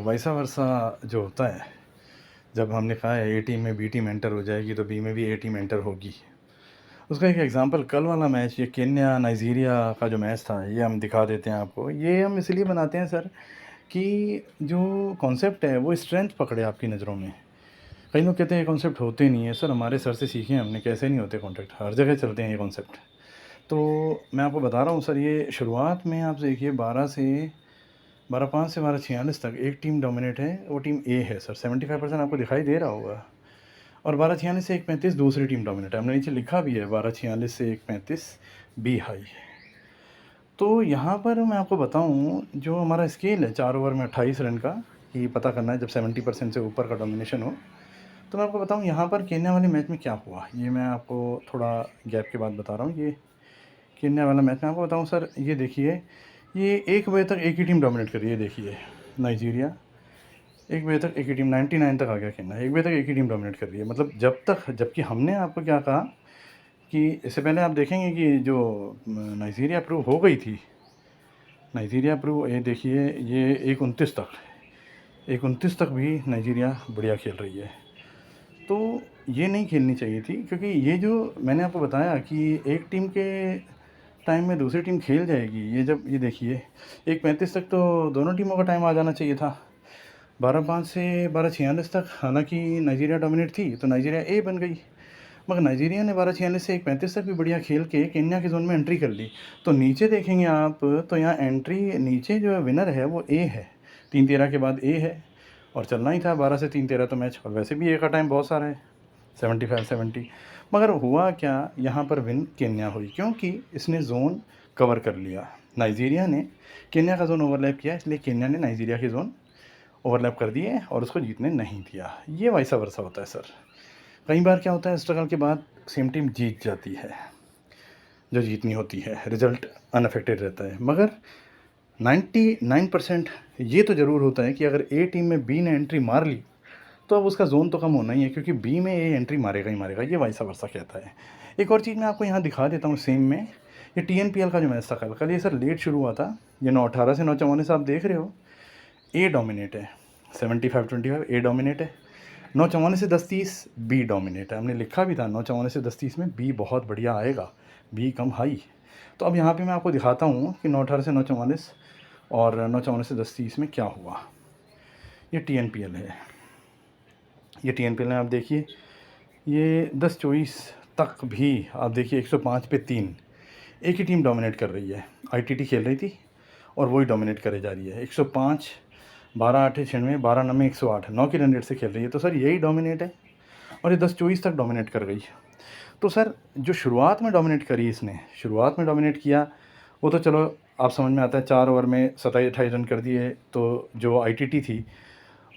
वैसा वर्सा जो होता है, जब हमने कहा है ए टीम में बी टीम एंटर हो जाएगी तो बी में भी ए टीम एंटर होगी। उसका एक एग्ज़ाम्पल कल वाला मैच, ये केन्या नाइजीरिया का जो मैच था, ये हम दिखा देते हैं आपको। ये हम इसलिए बनाते हैं सर कि जो कॉन्सेप्ट है वो स्ट्रेंथ पकड़े आपकी नज़रों में। कई लोग कहते हैं ये कॉन्सेप्ट होते नहीं है। सर हमारे सर से सीखे हमने, कैसे नहीं होते कॉन्सेप्ट, हर जगह चलते हैं ये कॉन्सेप्ट। तो मैं आपको बता रहा हूँ सर, ये शुरुआत में आप देखिए 12-5 से 12-46 तक एक टीम डोमिनेट है, वो टीम ए है सर। 75% आपको दिखाई दे रहा होगा। और 12-46 से 1-35 दूसरी टीम डोमिनेट है। हमने नीचे लिखा भी है 12-46 से 1-35 बी हाई। तो यहाँ पर मैं आपको बताऊँ, जो हमारा स्केल है 4 ओवर में 28 रन का, ये पता करना है जब 70% से ऊपर का डोमिनेशन हो। तो मैं आपको बताऊँ यहाँ पर केन्या वाले मैच में क्या हुआ, ये मैं आपको थोड़ा गैप के बाद बता रहा हूँ। ये केन्या वाला मैच में आपको बताऊँ सर, ये देखिए, ये 1 बजे तक एक ही टीम डोमिनेट कर रही है। देखिए नाइजीरिया 1 बजे तक एक ही टीम, 99 तक आ गया केन्या, 1 बजे तक एक ही टीम डोमिनेट कर रही है। मतलब जबकि हमने आपको क्या कहा कि इससे पहले आप देखेंगे कि जो नाइजीरिया अप्रूव हो गई थी, नाइजीरिया अप्रूव, ये देखिए ये 1-29 तक भी नाइजीरिया बढ़िया खेल रही है। तो ये नहीं खेलनी चाहिए थी, क्योंकि ये जो मैंने आपको बताया कि एक टीम के टाइम में दूसरी टीम खेल जाएगी, ये देखिए 1:35 तक तो दोनों टीमों का टाइम आ जाना चाहिए था। 12-5 से 12:46 तक हालांकि नाइजीरिया डोमिनेट थी, तो नाइजीरिया ए बन गई। मगर नाइजीरिया ने 12:46 से 1:35 तक भी बढ़िया खेल के केन्या के जोन में एंट्री कर ली। तो नीचे देखेंगे आप, तो यहाँ एंट्री नीचे जो विनर है वो ए है, 3-13 के बाद ए है, और चलना ही था 12 से 3-13 तो मैच। और वैसे भी ए का टाइम बहुत सारा है, 75-70। मगर हुआ क्या, यहाँ पर विन केन्या हुई, क्योंकि इसने जोन कवर कर लिया। नाइजीरिया ने केन्या का जोन ओवरलैप किया, इसलिए केन्या ने नाइजीरिया के जोन ओवरलैप कर दिए और उसको जीतने नहीं दिया। ये वैसा वर्सा होता है सर। कई बार क्या होता है, स्ट्रगल के बाद सेम टीम जीत जाती है, जो जीतनी होती है, रिजल्ट अनअफेक्टेड रहता है। मगर 99% ये तो ज़रूर होता है कि अगर ए टीम में बी ने एंट्री मार ली तो अब उसका जोन तो कम होना ही है, क्योंकि बी में ए एंट्री मारेगा ही मारेगा। ये वैसा वर्सा कहता है। एक और चीज़ मैं आपको यहाँ दिखा देता हूँ सेम में, ये TNPL का जो मैच था कल ये सर लेट शुरू हुआ था। ये 9-18 से 9-44 आप देख रहे हो, ए डोमिनेट है। 75-25 ए डोमिनेट है। 9-44 से 10-30 बी डोमिनेट है। हमने लिखा भी था 9-44 से 10-30 में बी बहुत बढ़िया आएगा, बी कम हाई। तो अब यहाँ पे मैं आपको दिखाता हूँ कि 9-18 से 9-44 और 9-44 से 10-30 में क्या हुआ। ये TNPL है, ये TNPL है। आप देखिए ये 10-24 तक भी आप देखिए 105 पे 3 एक ही टीम डोमिनेट कर रही है। ITT खेल रही थी और वही डोमिनेट करे जा रही है। 105, 12-8 96, 12-9 108, 9 की रन रेट से खेल रही है। तो सर यही डोमिनेट है, और ये 10-24 तक डोमिनेट कर गई। तो सर जो शुरुआत में डोमिनेट करी, इसने शुरुआत में डोमिनेट किया, वो तो चलो आप समझ में आता है, 4 ओवर में 27-28 रन कर दिए। तो जो ITT थी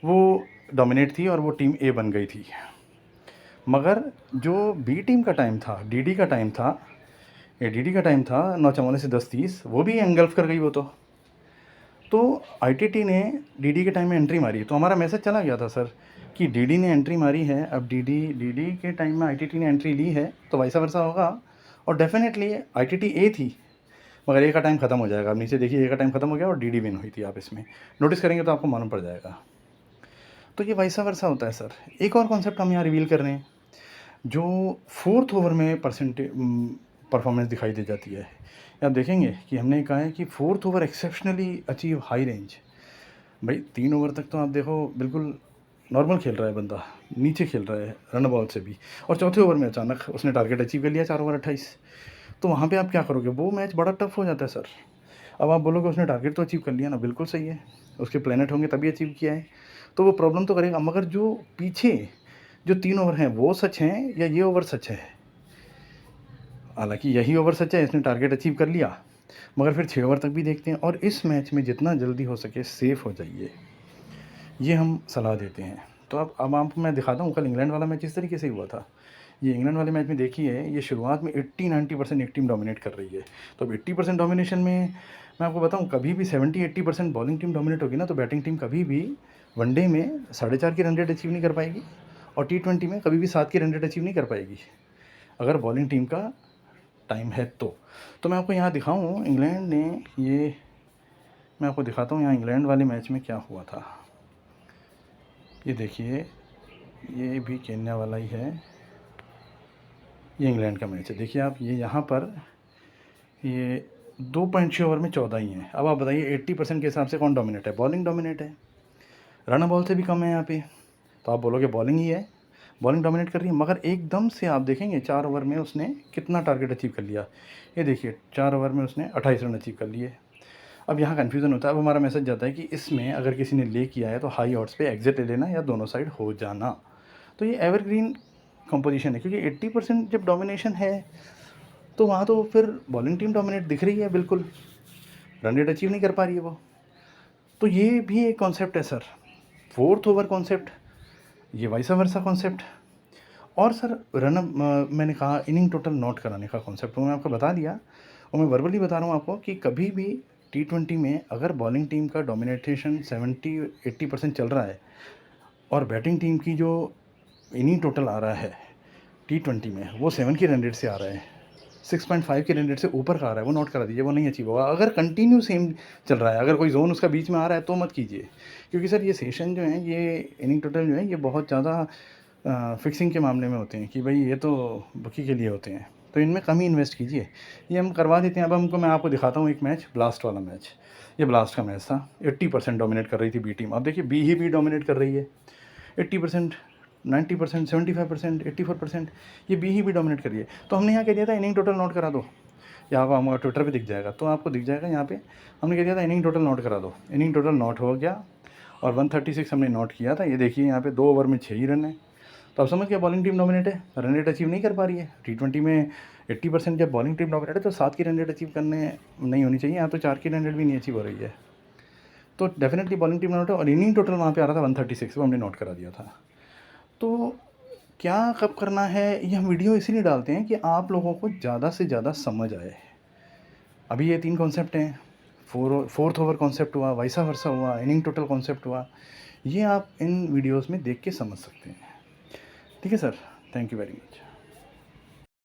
वो डोमिनेट थी और वो टीम ए बन गई थी। मगर जो बी टीम का टाइम था, DD का टाइम था, ये DD का टाइम था 9-44 से 10-30, वो भी एंगल्फ कर गई वो तो ITT ने DD के टाइम में एंट्री मारी। तो हमारा मैसेज चला गया था सर कि DD ने एंट्री मारी है, अब DD के टाइम में ITT ने एंट्री ली है, तो वैसा वैसा होगा। और डेफिनेटली ITT ए थी, मगर ए का टाइम ख़त्म हो जाएगा। अब नीचे देखिए, ए का टाइम ख़त्म हो गया और DD विन हुई थी। आप इसमें नोटिस करेंगे तो आपको मालूम पड़ जाएगा। तो ये वैसा वर्सा होता है सर। एक और कॉन्सेप्ट हम यहाँ रिवील कर रहे हैं, जो 4th ओवर में परफॉर्मेंस दिखाई दे जाती है। आप देखेंगे कि हमने कहा है कि 4th over exceptionally achieve high range. भाई 3 ओवर तक तो आप देखो बिल्कुल नॉर्मल खेल रहा है बंदा, नीचे खेल रहा है रन बॉल से भी, और चौथे ओवर में अचानक उसने टारगेट अचीव कर लिया 4 ओवर 28। तो वहाँ पे आप क्या करोगे, वो मैच बड़ा टफ हो जाता है सर। अब आप बोलोगे उसने टारगेट तो अचीव कर लिया ना, बिल्कुल सही है, उसके प्लेनेट होंगे तभी अचीव किया है, तो वो प्रॉब्लम तो करेगा। मगर जो पीछे जो 3 ओवर हैं वो सच हैं या ये ओवर सच है? हालांकि यही ओवर सच है, इसने टारगेट अचीव कर लिया, मगर फिर 6 ओवर तक भी देखते हैं। और इस मैच में जितना जल्दी हो सके सेफ़ हो जाइए, ये हम सलाह देते हैं। तो अब आपको मैं दिखाता हूँ, कल इंग्लैंड वाला मैच इस तरीके से हुआ था। ये इंग्लैंड वाले मैच में देखिए, ये शुरुआत में 80-90% एक टीम डोमिनेट कर रही है। तो अब 80% डोमिनेशन में मैं आपको बताऊँ, कभी भी 70-80% बॉलिंग टीम डोमिनेट होगी ना, तो बैटिंग टीम कभी भी वनडे में 4.5 की रन रेट अचीव नहीं कर पाएगी, और T20 में कभी भी 7 की रन रेट अचीव नहीं कर पाएगी, अगर बॉलिंग टीम का टाइम है तो मैं आपको यहाँ दिखाऊँ इंग्लैंड ने, ये मैं आपको दिखाता हूँ यहाँ इंग्लैंड वाले मैच में क्या हुआ था। ये देखिए, ये भी केन्या वाला ही है, ये इंग्लैंड का मैच है। देखिए आप, ये यहाँ पर ये 2.6 ओवर में 14 ही हैं। अब आप बताइए 80% के हिसाब से कौन डोमिनेट है? बॉलिंग डोमिनेट है, रन बॉल से भी कम है यहाँ पे। तो आप बोलोगे बॉलिंग ही है, बॉलिंग डोमिनेट कर रही है, मगर एकदम से आप देखेंगे 4 ओवर में उसने कितना टारगेट अचीव कर लिया। ये देखिए 4 ओवर में उसने 28 रन अचीव कर लिए। अब यहाँ कन्फ्यूज़न होता है। अब हमारा मैसेज जाता है कि इसमें अगर किसी ने ले किया है तो हाई ऑड्स पे एग्जिट ले लेना या दोनों साइड हो जाना। तो ये एवरग्रीन कंपोजिशन है, क्योंकि 80% जब डोमिनेशन है तो वहाँ तो फिर बॉलिंग टीम डोमिनेट दिख रही है बिल्कुल, रन रेट अचीव नहीं कर पा रही है वो। तो ये भी एक कॉन्सेप्ट है सर, फोर्थ ओवर कॉन्सेप्ट, ये वाइसा वर्सा कॉन्सेप्ट। और सर मैंने कहा इनिंग टोटल नोट कराने का कॉन्सेप्ट वो मैं आपको बता दिया, और मैं वर्बली बता रहा हूँ आपको कि कभी भी T20 में अगर बॉलिंग टीम का डोमिनेटेशन 70-80% चल रहा है और बैटिंग टीम की जो इनिंग टोटल आ रहा है T20 में वो 7 की रन रेट से आ रहा है, 6.5 के रन रेट से ऊपर का आ रहा है, वो नोट करा दीजिए, वो नहीं अचीव होगा। अगर कंटिन्यू सेम चल रहा है, अगर कोई जोन उसका बीच में आ रहा है तो मत कीजिए, क्योंकि सर ये सेशन जो है, ये इनिंग टोटल जो है, ये बहुत ज़्यादा फिक्सिंग के मामले में होते हैं कि भाई ये तो बकी के लिए होते हैं, तो इनमें कम ही इन्वेस्ट कीजिए। ये हम करवा देते हैं। अब हमको, मैं आपको दिखाता हूँ एक मैच, ब्लास्ट वाला मैच। ये ब्लास्ट का मैच था, 80% डोमिनेट कर रही थी बी टीम। अब देखिए बी ही भी डोमिनेट कर रही है, 80%, 90%, 75%, 84%, ये बी ही भी डोमिनेट करिए। तो हमने यहाँ कह दिया था इनिंग टोटल नोट करा दो, यहाँ पर हमारा ट्विटर पे दिख जाएगा, तो आपको दिख जाएगा यहाँ पे। हमने कह दिया था इनिंग टोटल नोट करा दो, इनिंग टोटल नोट हो गया और 136 हमने नोट किया था। ये देखिए यहाँ पे 2 ओवर में 6 ही रन है। तो आप समझ गए बॉलिंग टीम डोमिनेट है, रन रेट अचीव नहीं कर पा रही है। T20 में 80% जब बॉलिंग टीम डोमिनेट है तो 7 की रन रेट अचीव करने नहीं होनी चाहिए, यहाँ तो 4 की रन रेट भी नहीं अचीव हो रही है। तो डेफिनेटली बॉलिंग टीम नोट है, और इनिंग टोटल वहाँ पे आ रहा था 136, वो हमने नोट करा दिया था। तो क्या कब करना है, ये हम वीडियो इसीलिए डालते हैं कि आप लोगों को ज़्यादा से ज़्यादा समझ आए। अभी ये 3 कॉन्सेप्ट हैं, फोर्थ ओवर कॉन्सेप्ट हुआ, वाइसा वर्सा हुआ, इनिंग टोटल कॉन्सेप्ट हुआ, ये आप इन वीडियोस में देख के समझ सकते हैं। ठीक है sir, thank you very much.